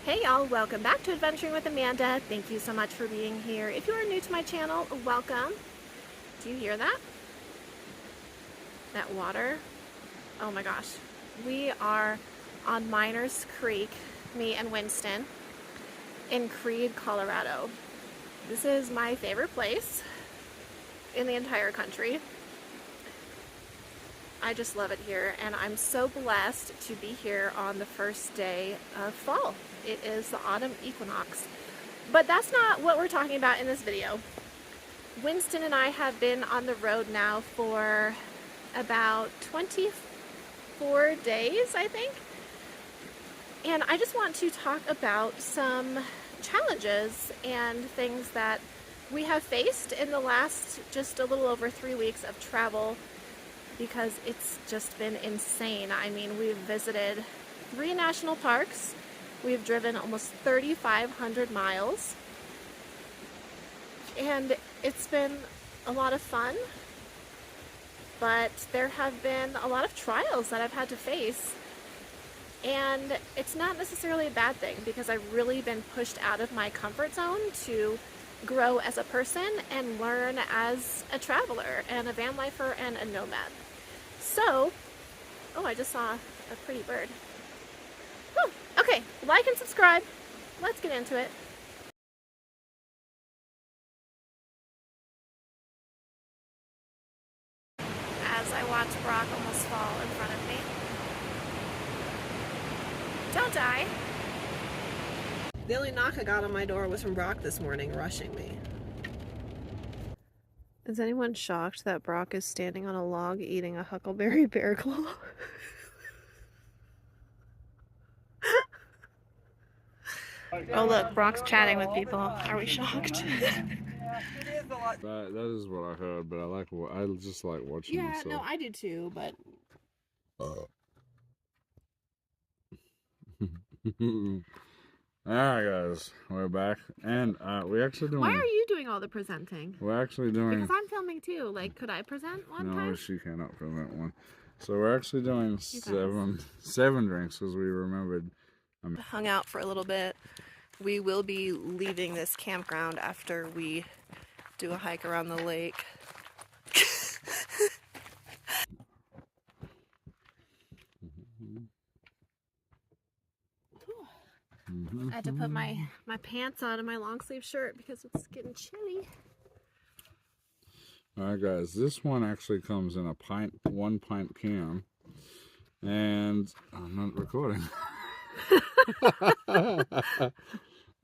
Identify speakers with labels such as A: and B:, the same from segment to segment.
A: Hey y'all, welcome back to Adventuring with Amanda. Thank you so much for being here. If you are new to my channel, welcome. Do you hear that? That water? Oh my gosh. We are on Miners Creek, me and Winston, in Creed, Colorado. This is my favorite place in the entire country. I just love it here, and I'm so blessed to be here on the first day of fall. It is the autumn equinox. But that's not what we're talking about in this video. Winston and I have been on the road now for about 24 days, I think. And I just want to talk about some challenges and things that we have faced in the last just a little over 3 weeks of travel, because it's just been insane. I mean, we've visited 3 national parks. We've driven almost 3,500 miles. And it's been a lot of fun, but there have been a lot of trials that I've had to face. And it's not necessarily a bad thing, because I've really been pushed out of my comfort zone to grow as a person and learn as a traveler and a van lifer and a nomad. So, oh, I just saw a pretty bird. Whew. Okay, like and subscribe. Let's get into it. As I watch Brock almost fall in front of me. Don't die. The only knock I got on my door was from Brock this morning, rushing me. Is anyone shocked that Brock is standing on a log eating a huckleberry bear claw? Oh look, Brock's chatting with people. Are we shocked?
B: That is what I heard, but I just like watching
A: Yeah,
B: myself.
A: no, I do too, but...
B: Alright guys, we're back, and we actually doing...
A: Why are you doing all the presenting?
B: We're actually doing...
A: Because I'm filming too. Like, could I present one time?
B: No, she cannot present one. So we're actually doing seven drinks, because we remembered...
A: Hung out for a little bit. We will be leaving this campground after we do a hike around the lake. I had to put my pants on and my long sleeve shirt because it's getting chilly.
B: Alright guys, this one actually comes in a 1 pint can, and I'm not recording.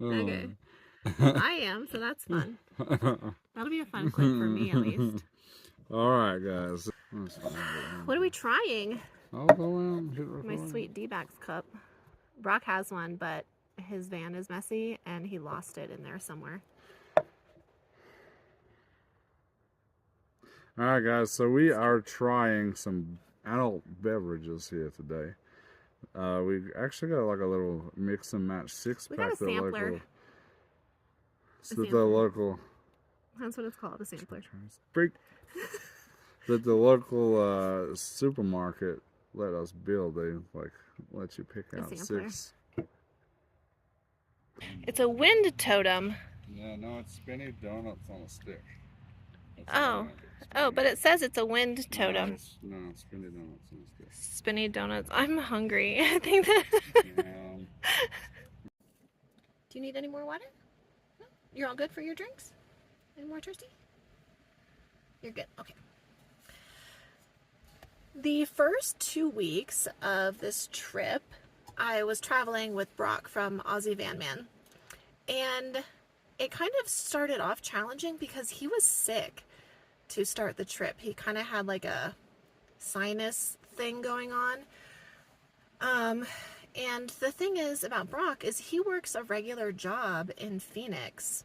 A: Okay. I am, so that's fun. That'll be a fun clip for me at least.
B: Alright guys.
A: What are we trying?
B: I'll go in, hit record.
A: My sweet D-Bags cup. Brock has one, but his van is messy and he lost it in there somewhere.
B: Alright guys, so we are trying some adult beverages here today. We actually got like a little mix and match 6-pack.
A: We got a sampler.
B: The local...
A: That's what it's called, a sampler.
B: That the local supermarket let us build. They like let you pick out 6.
A: It's a wind totem.
B: Yeah, no, it's spinny donuts on a stick.
A: Oh, but it says it's a wind totem.
B: No, it's spinny donuts on a stick.
A: Spinny donuts. I'm hungry. I think that... Do you need any more water? No? You're all good for your drinks? Any more thirsty? You're good. Okay. The first 2 weeks of this trip, I was traveling with Brock from Aussie Van Man. And it kind of started off challenging because he was sick to start the trip. He kind of had like a sinus thing going on. And the thing is about Brock is he works a regular job in Phoenix.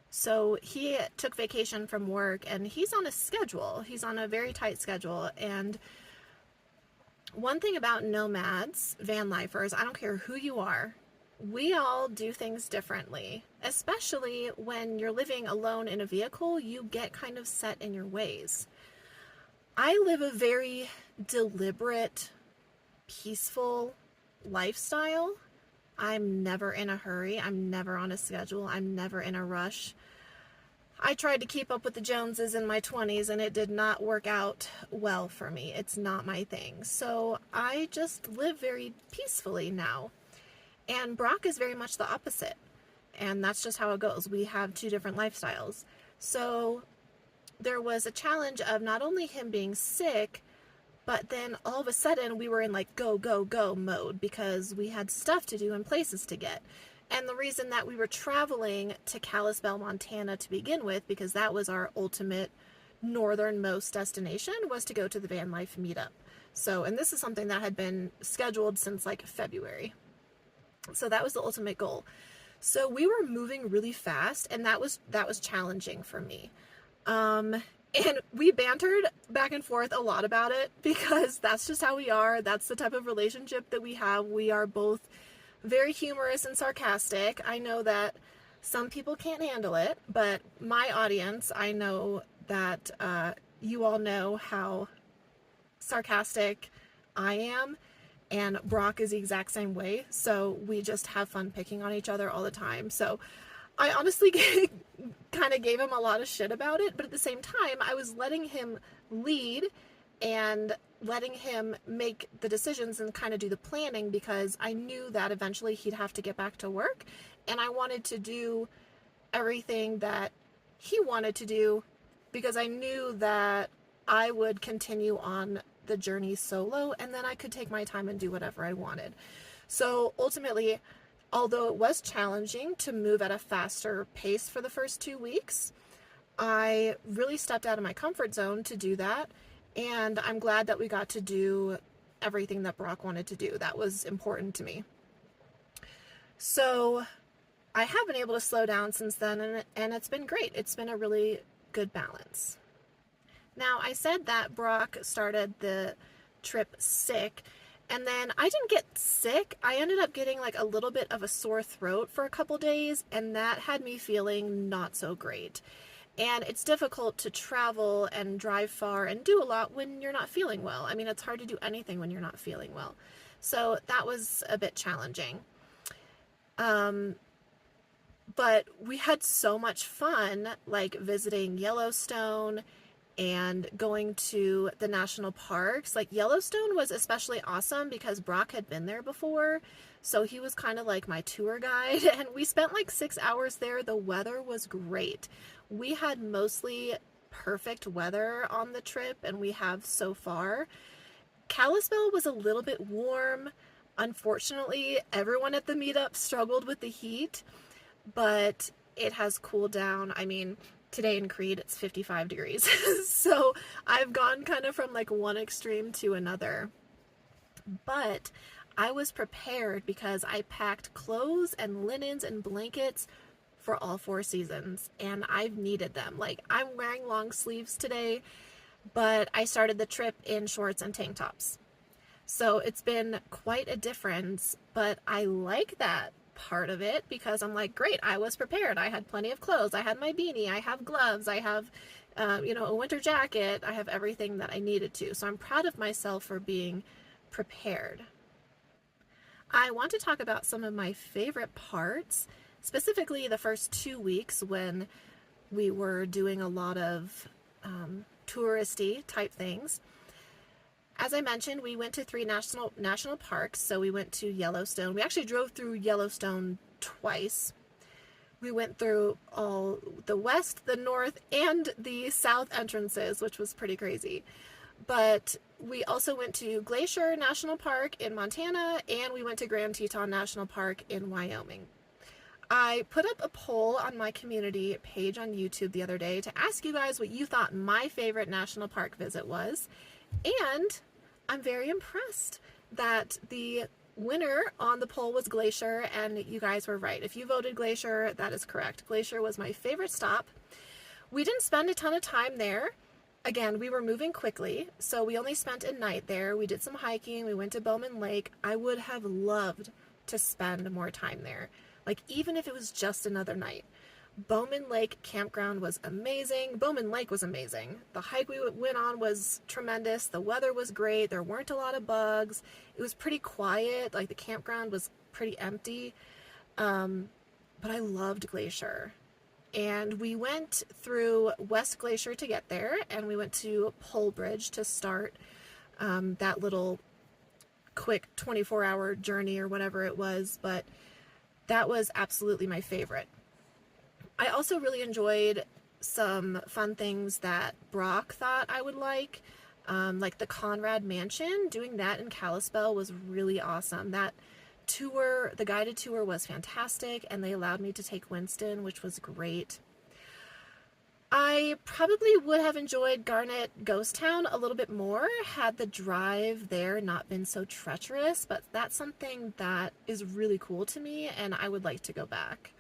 A: So he took vacation from work and he's on a schedule. He's on a very tight schedule. And one thing about nomads, van lifers, I don't care who you are, we all do things differently. Especially when you're living alone in a vehicle, you get kind of set in your ways. I live a very deliberate, peaceful lifestyle. I'm never in a hurry. I'm never on a schedule. I'm never in a rush. I tried to keep up with the Joneses in my 20s and it did not work out well for me. It's not my thing. So I just live very peacefully now. And Brock is very much the opposite. And that's just how it goes. We have two different lifestyles. So there was a challenge of not only him being sick, but then all of a sudden we were in like go, go, go mode because we had stuff to do and places to get. And the reason that we were traveling to Kalispell, Montana to begin with, because that was our ultimate northernmost destination, was to go to the Van Life meetup. So, and this is something that had been scheduled since like February. So that was the ultimate goal. So we were moving really fast, and that was challenging for me. And we bantered back and forth a lot about it because that's just how we are. That's the type of relationship that we have. We are both very humorous and sarcastic. I know that some people can't handle it, but my audience, I know that you all know how sarcastic I am, and Brock is the exact same way. So we just have fun picking on each other all the time. So I honestly kind of gave him a lot of shit about it, but at the same time, I was letting him lead and letting him make the decisions and kind of do the planning because I knew that eventually he'd have to get back to work, and I wanted to do everything that he wanted to do because I knew that I would continue on the journey solo and then I could take my time and do whatever I wanted. So ultimately, although it was challenging to move at a faster pace for the first 2 weeks, I really stepped out of my comfort zone to do that. And I'm glad that we got to do everything that Brock wanted to do. That was important to me. So I have been able to slow down since then, and it's been great. It's been a really good balance. Now, I said that Brock started the trip sick, and then I didn't get sick. I ended up getting like a little bit of a sore throat for a couple days, and that had me feeling not so great. And it's difficult to travel and drive far and do a lot when you're not feeling well. I mean, it's hard to do anything when you're not feeling well. So that was a bit challenging. But we had so much fun, like visiting Yellowstone and going to the national parks. Like Yellowstone was especially awesome because Brock had been there before. So he was kind of like my tour guide, and we spent like 6 hours there. The weather was great. We had mostly perfect weather on the trip, and we have so far. Kalispell was a little bit warm. Unfortunately, everyone at the meetup struggled with the heat, but it has cooled down. I mean, today in Creed, it's 55 degrees. So I've gone kind of from like one extreme to another. But I was prepared because I packed clothes and linens and blankets for all 4 seasons, and I've needed them. Like, I'm wearing long sleeves today, but I started the trip in shorts and tank tops. So it's been quite a difference, but I like that part of it because I'm like, great, I was prepared. I had plenty of clothes. I had my beanie. I have gloves. I have, a winter jacket. I have everything that I needed to. So I'm proud of myself for being prepared. I want to talk about some of my favorite parts, specifically the first 2 weeks when we were doing a lot of touristy type things. As I mentioned, we went to 3 national parks. So we went to Yellowstone. We actually drove through Yellowstone twice. We went through all the west, the north, and the south entrances, which was pretty crazy. But we also went to Glacier National Park in Montana, and we went to Grand Teton National Park in Wyoming. I put up a poll on my community page on YouTube the other day to ask you guys what you thought my favorite national park visit was. And I'm very impressed that the winner on the poll was Glacier, and you guys were right. If you voted Glacier, that is correct. Glacier was my favorite stop. We didn't spend a ton of time there. Again, we were moving quickly, so we only spent a night there. We did some hiking. We went to Bowman Lake. I would have loved to spend more time there, like even if it was just another night. Bowman Lake campground was amazing. Bowman Lake was amazing. The hike we went on was tremendous. The weather was great. There weren't a lot of bugs. It was pretty quiet. Like the campground was pretty empty. But I loved Glacier. And we went through West Glacier to get there, and we went to Pole Bridge to start that little quick 24-hour journey or whatever it was, but that was absolutely my favorite. I also really enjoyed some fun things that Brock thought I would like the Conrad Mansion. Doing that in Kalispell was really awesome. That tour, the guided tour, was fantastic, and they allowed me to take Winston, which was great. I probably would have enjoyed Garnet Ghost Town a little bit more had the drive there not been so treacherous, but that's something that is really cool to me, and I would like to go back.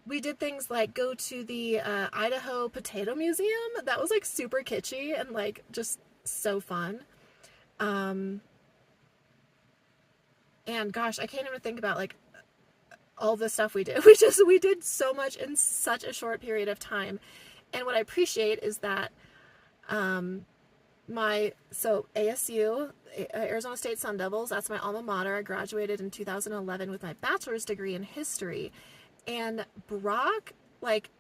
A: We did things like go to the Idaho Potato Museum. That was like super kitschy and like just so fun. And gosh, I can't even think about like all the stuff we did. We did so much in such a short period of time. And what I appreciate is that ASU, Arizona State Sun Devils, that's my alma mater. I graduated in 2011 with my bachelor's degree in history. And Brock, like,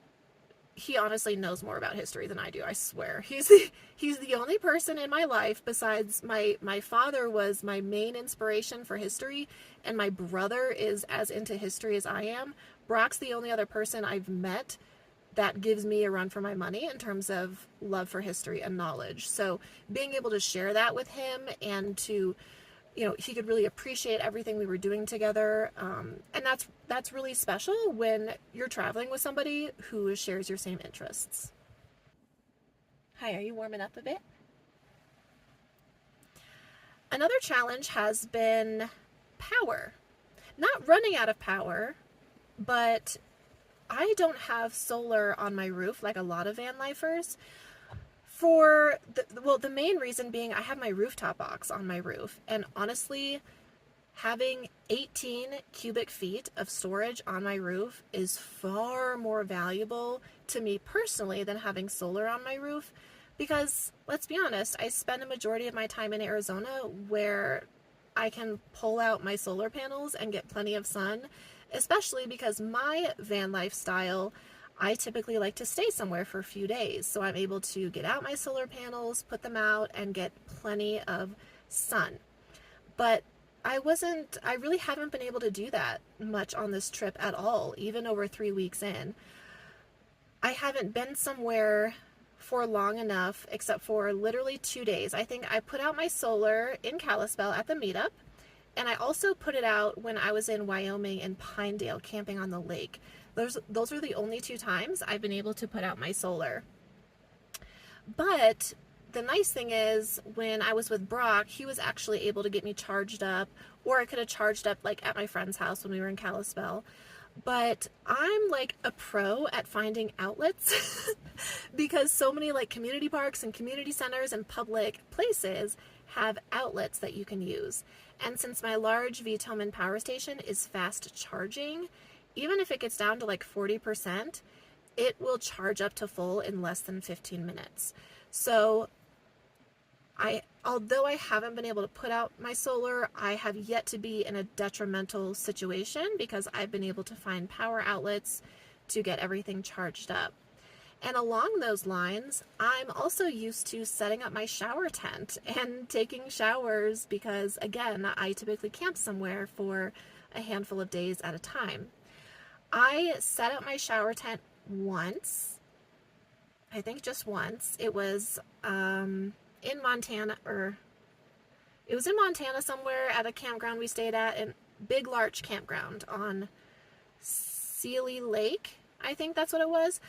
A: he honestly knows more about history than I do, I swear. He's the only person in my life besides my father was my main inspiration for history, and my brother is as into history as I am. Brock's the only other person I've met that gives me a run for my money in terms of love for history and knowledge. So being able to share that with him and to, he could really appreciate everything we were doing together. And that's really special when you're traveling with somebody who shares your same interests. Hi, are you warming up a bit? Another challenge has been power. Not running out of power, but I don't have solar on my roof like a lot of van lifers. The main reason being I have my rooftop box on my roof, and honestly, having 18 cubic feet of storage on my roof is far more valuable to me personally than having solar on my roof, because let's be honest, I spend a majority of my time in Arizona where I can pull out my solar panels and get plenty of sun, especially because my van lifestyle, I typically like to stay somewhere for a few days, so I'm able to get out my solar panels, put them out, and get plenty of sun. But I really haven't been able to do that much on this trip at all, even over 3 weeks in. I haven't been somewhere for long enough, except for literally 2 days. I think I put out my solar in Kalispell at the meetup, and I also put it out when I was in Wyoming in Pinedale camping on the lake. Those are the only 2 times I've been able to put out my solar. But the nice thing is, when I was with Brock, he was actually able to get me charged up, or I could have charged up like at my friend's house when we were in Kalispell. But I'm like a pro at finding outlets because so many like community parks and community centers and public places have outlets that you can use. And since my large Vitomin power station is fast charging, even if it gets down to like 40%, it will charge up to full in less than 15 minutes. So although I haven't been able to put out my solar, I have yet to be in a detrimental situation because I've been able to find power outlets to get everything charged up. And along those lines, I'm also used to setting up my shower tent and taking showers because, again, I typically camp somewhere for a handful of days at a time. I set up my shower tent once, I think just once. It was in Montana, or it was in Montana somewhere at a campground we stayed at, in Big Larch Campground on Sealy Lake, I think that's what it was.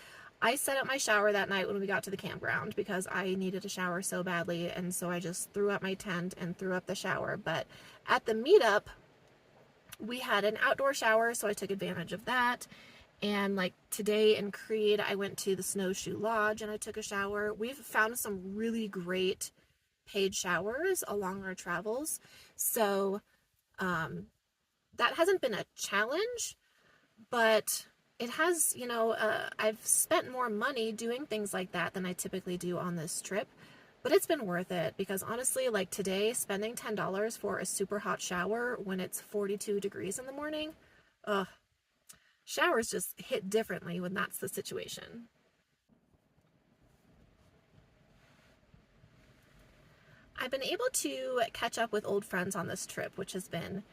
A: I set up my shower that night when we got to the campground because I needed a shower so badly, and so I just threw up my tent and threw up the shower. But at the meetup, we had an outdoor shower, so I took advantage of that. And like today in Creed, I went to the Snowshoe Lodge and I took a shower. We've found some really great paid showers along our travels. So that hasn't been a challenge, but it has, I've spent more money doing things like that than I typically do on this trip. But it's been worth it because honestly, like today, spending $10 for a super hot shower when it's 42 degrees in the morning, ugh, showers just hit differently when that's the situation. I've been able to catch up with old friends on this trip, which has been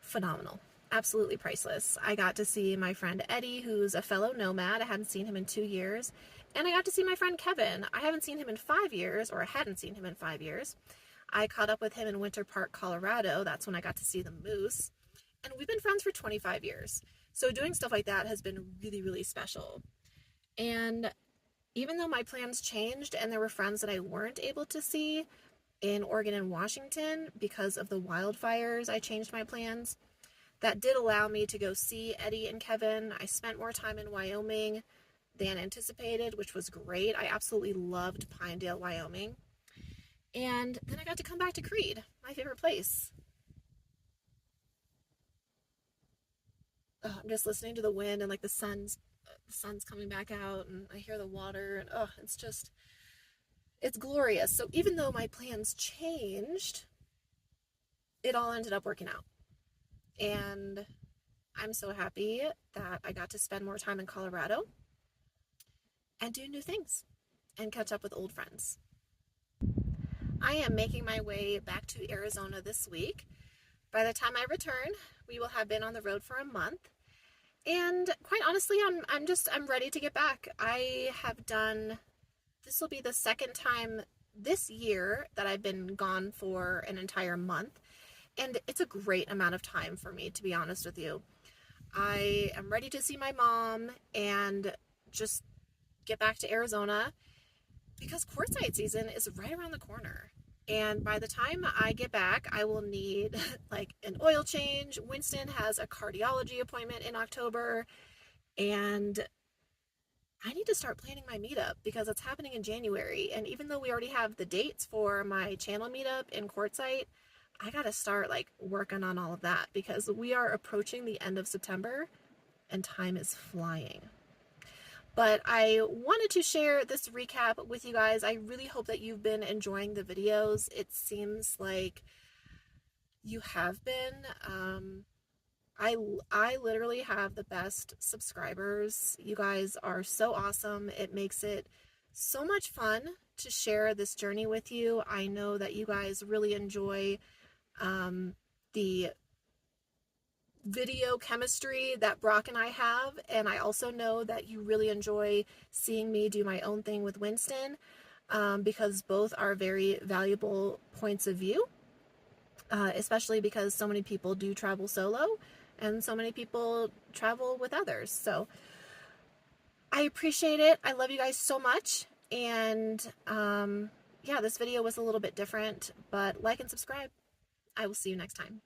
A: phenomenal. Absolutely priceless. I got to see my friend Eddie, who's a fellow nomad. I hadn't seen him in 2 years. And I got to see my friend Kevin. I haven't seen him in 5 years, or I hadn't seen him in 5 years. I caught up with him in Winter Park, Colorado. That's when I got to see the moose. And we've been friends for 25 years. So doing stuff like that has been really, really special. And even though my plans changed and there were friends that I weren't able to see in Oregon and Washington because of the wildfires, I changed my plans. That did allow me to go see Eddie and Kevin. I spent more time in Wyoming than anticipated, which was great. I absolutely loved Pinedale, Wyoming. And then I got to come back to Creed, my favorite place. I'm just listening to the wind and like the sun's coming back out, and I hear the water, and it's glorious. So even though my plans changed, it all ended up working out. And I'm so happy that I got to spend more time in Colorado and do new things and catch up with old friends. I am making my way back to Arizona this week. By the time I return, we will have been on the road for a month. And quite honestly, I'm ready to get back. This will be the second time this year that I've been gone for an entire month. And it's a great amount of time for me, to be honest with you. I am ready to see my mom and just get back to Arizona because quartzite season is right around the corner. And by the time I get back, I will need like an oil change. Winston has a cardiology appointment in October, and I need to start planning my meetup because it's happening in January. And even though we already have the dates for my channel meetup in quartzite, I gotta start like working on all of that because we are approaching the end of September and time is flying. But I wanted to share this recap with you guys. I really hope that you've been enjoying the videos. It seems like you have been. I literally have the best subscribers. You guys are so awesome. It makes it so much fun to share this journey with you. I know that you guys really enjoy the video chemistry that Brock and I have, and I also know that you really enjoy seeing me do my own thing with Winston, because both are very valuable points of view, especially because so many people do travel solo and so many people travel with others. So I appreciate it. I love you guys so much. And yeah, this video was a little bit different, but like and subscribe. I will see you next time.